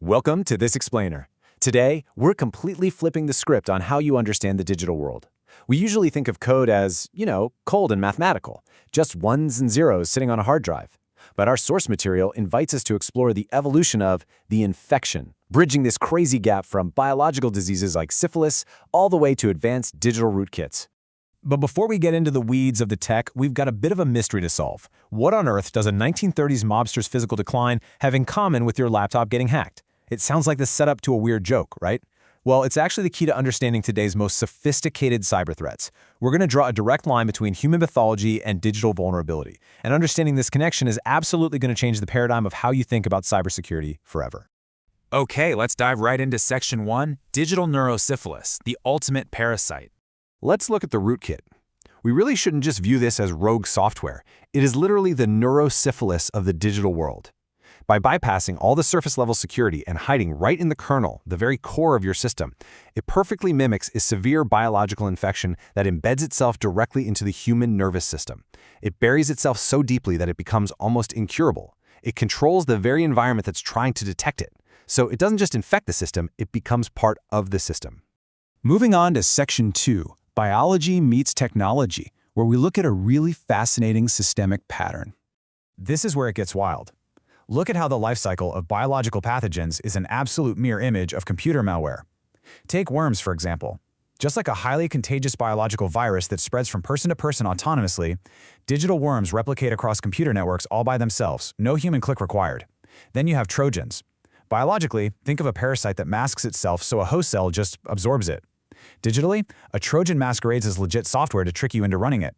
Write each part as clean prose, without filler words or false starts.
Welcome to This Explainer. Today, we're completely flipping the script on how you understand the digital world. We usually think of code as, cold and mathematical, just ones and zeros sitting on a hard drive. But our source material invites us to explore the evolution of the infection, bridging this crazy gap from biological diseases like syphilis all the way to advanced digital rootkits. But before we get into the weeds of the tech, we've got a bit of a mystery to solve. What on earth does a 1930s mobster's physical decline have in common with your laptop getting hacked? It sounds like the setup to a weird joke, right? Well, it's actually the key to understanding today's most sophisticated cyber threats. We're going to draw a direct line between human pathology and digital vulnerability. And understanding this connection is absolutely going to change the paradigm of how you think about cybersecurity forever. Okay, let's dive right into Section 1, Digital Neurosyphilis, the ultimate parasite. Let's look at the rootkit. We really shouldn't just view this as rogue software. It is literally the neurosyphilis of the digital world. By bypassing all the surface-level security and hiding right in the kernel, the very core of your system, it perfectly mimics a severe biological infection that embeds itself directly into the human nervous system. It buries itself so deeply that it becomes almost incurable. It controls the very environment that's trying to detect it. So it doesn't just infect the system, it becomes part of the system. Moving on to Section 2, Biology Meets Technology, where we look at a really fascinating systemic pattern. This is where it gets wild. Look at how the life cycle of biological pathogens is an absolute mirror image of computer malware. Take worms, for example. Just like a highly contagious biological virus that spreads from person to person autonomously, digital worms replicate across computer networks all by themselves, no human click required. Then you have Trojans. Biologically, think of a parasite that masks itself so a host cell just absorbs it. Digitally, a Trojan masquerades as legit software to trick you into running it.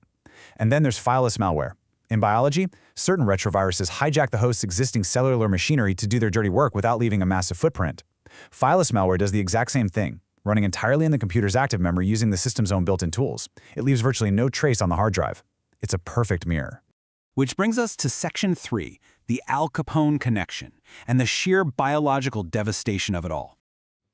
And then there's fileless malware. In biology, certain retroviruses hijack the host's existing cellular machinery to do their dirty work without leaving a massive footprint. Fileless malware does the exact same thing, running entirely in the computer's active memory using the system's own built-in tools. It leaves virtually no trace on the hard drive. It's a perfect mirror. Which brings us to Section 3, the Al Capone connection, and the sheer biological devastation of it all.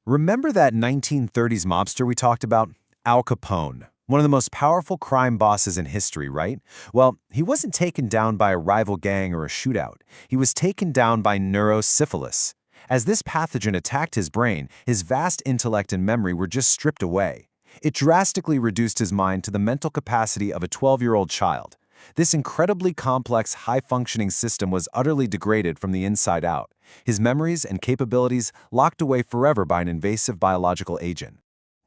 Remember that 1930s mobster we talked about? Al Capone. One of the most powerful crime bosses in history, right? Well, he wasn't taken down by a rival gang or a shootout. He was taken down by neurosyphilis. As this pathogen attacked his brain, his vast intellect and memory were just stripped away. It drastically reduced his mind to the mental capacity of a 12-year-old child. This incredibly complex, high-functioning system was utterly degraded from the inside out. His memories and capabilities locked away forever by an invasive biological agent.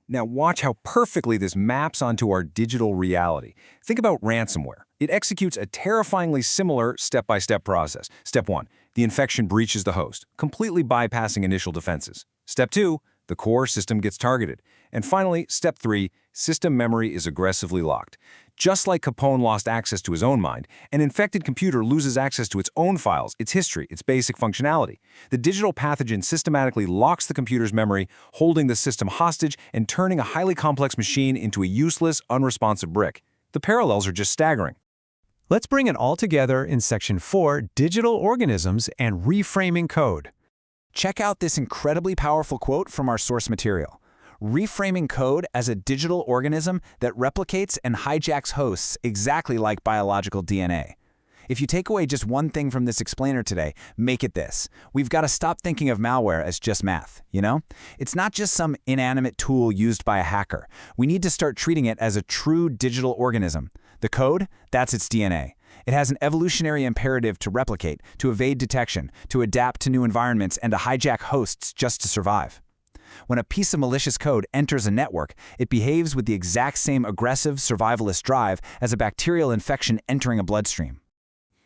Now watch how perfectly this maps onto our digital reality. Think about ransomware. It executes a terrifyingly similar step-by-step process. Step 1, the infection breaches the host, completely bypassing initial defenses. Step 2, the core system gets targeted. And finally, Step 3, system memory is aggressively locked. Just like Capone lost access to his own mind, an infected computer loses access to its own files, its history, its basic functionality. The digital pathogen systematically locks the computer's memory, holding the system hostage and turning a highly complex machine into a useless, unresponsive brick. The parallels are just staggering. Let's bring it all together in Section 4, Digital Organisms and Reframing Code. Check out this incredibly powerful quote from our source material. Reframing code as a digital organism that replicates and hijacks hosts exactly like biological DNA. If you take away just one thing from this explainer today, make it this. We've got to stop thinking of malware as just math, It's not just some inanimate tool used by a hacker. We need to start treating it as a true digital organism. The code, that's its DNA. It has an evolutionary imperative to replicate, to evade detection, to adapt to new environments, and to hijack hosts just to survive. When a piece of malicious code enters a network, it behaves with the exact same aggressive, survivalist drive as a bacterial infection entering a bloodstream.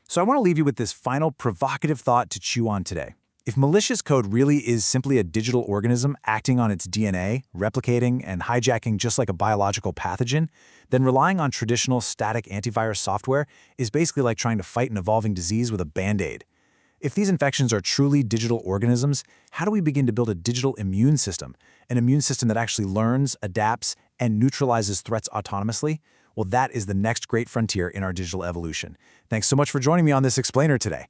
So I want to leave you with this final provocative thought to chew on today. If malicious code really is simply a digital organism acting on its DNA, replicating and hijacking just like a biological pathogen, then relying on traditional static antivirus software is basically like trying to fight an evolving disease with a Band-Aid. If these infections are truly digital organisms, how do we begin to build a digital immune system? An immune system that actually learns, adapts, and neutralizes threats autonomously? Well, that is the next great frontier in our digital evolution. Thanks so much for joining me on this explainer today.